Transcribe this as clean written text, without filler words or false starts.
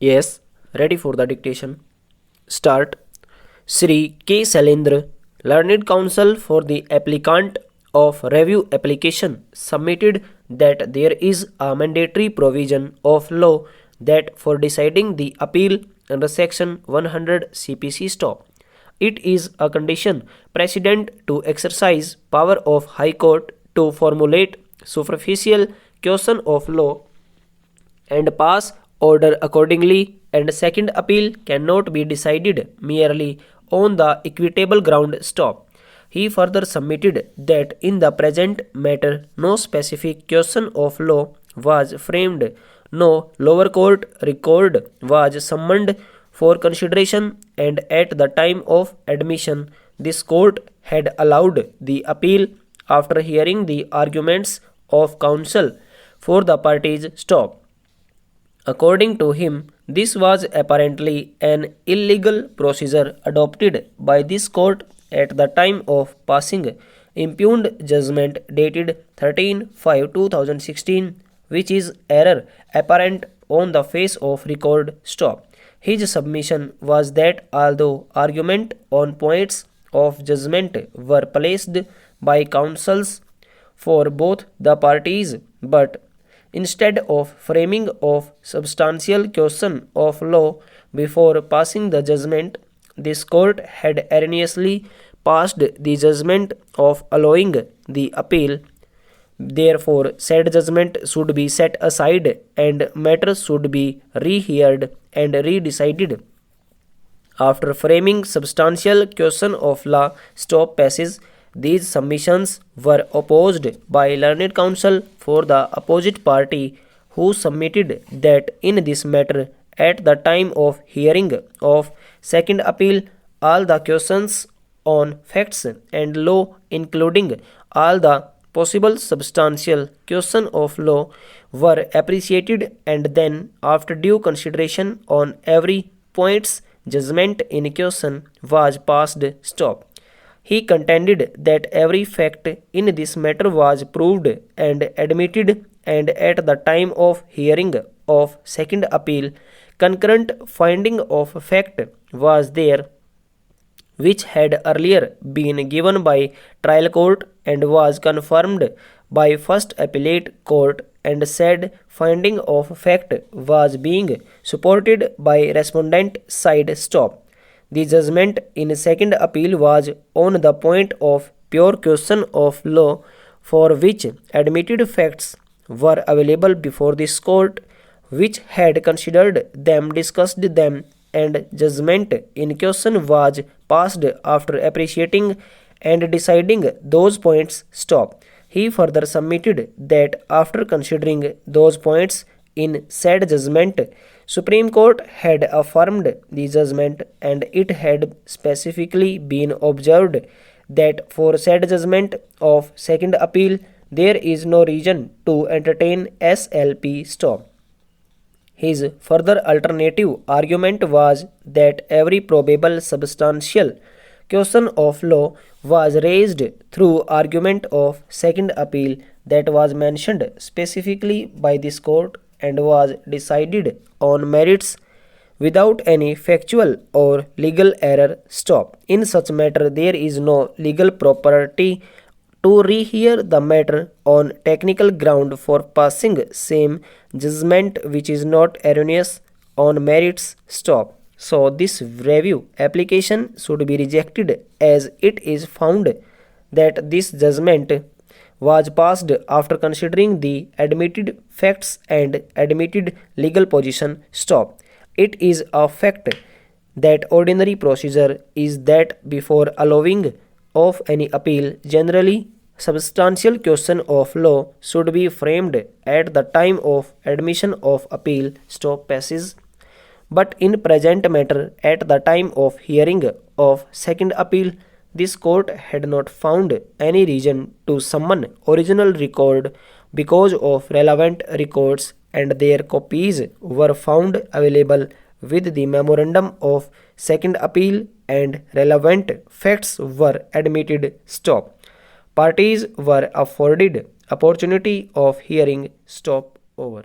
Yes, ready for the dictation. Start. Sri K. Salendra, Learned Counsel for the applicant of review application, submitted that there is a mandatory provision of law that for deciding the appeal under Section 100 CPC stop. It is a condition precedent to exercise power of High Court to formulate superficial question of law and pass order accordingly, and second appeal cannot be decided merely on the equitable ground stop. He further submitted that in the present matter no specific question of law was framed, no lower court record was summoned for consideration, and at the time of admission this court had allowed the appeal after hearing the arguments of counsel for the parties stop. According to him, this was apparently an illegal procedure adopted by this court at the time of passing impugned judgment dated 13/5/2016, which is error apparent on the face of record stop. His submission was that although argument on points of judgment were placed by counsels for both the parties, but instead of framing of substantial question of law before passing the judgment, this court had erroneously passed the judgment of allowing the appeal. Therefore, said judgment should be set aside and matters should be reheard and redecided. After framing substantial question of law stop passage, these submissions were opposed by learned counsel for the opposite party, who submitted that in this matter, at the time of hearing of second appeal, all the questions on facts and law, including all the possible substantial question of law, were appreciated, and then, after due consideration on every point's judgment in question was passed stop. He contended that every fact in this matter was proved and admitted, and at the time of hearing of second appeal, concurrent finding of fact was there, which had earlier been given by trial court and was confirmed by first appellate court, and said finding of fact was being supported by respondent side stop. The judgment in second appeal was on the point of pure question of law, for which admitted facts were available before this court, which had considered them, discussed them, and judgment in question was passed after appreciating and deciding those points stop. He further submitted that after considering those points in said judgment, Supreme Court had affirmed the judgment, and it had specifically been observed that for said judgment of second appeal there is no reason to entertain SLP stop. His further alternative argument was that every probable substantial question of law was raised through argument of second appeal that was mentioned specifically by this court and was decided on merits without any factual or legal error stop. In such matter there is no legal property to rehear the matter on technical ground for passing same judgment which is not erroneous on merits stop. So this review application should be rejected, as it is found that this judgment was passed after considering the admitted facts and admitted legal position stop. It is a fact that ordinary procedure is that before allowing of any appeal, generally substantial question of law should be framed at the time of admission of appeal stop passage. But in present matter, at the time of hearing of second appeal, this court had not found any reason to summon original record because of relevant records and their copies were found available with the memorandum of second appeal and relevant facts were admitted stop. Parties were afforded opportunity of hearing stop over.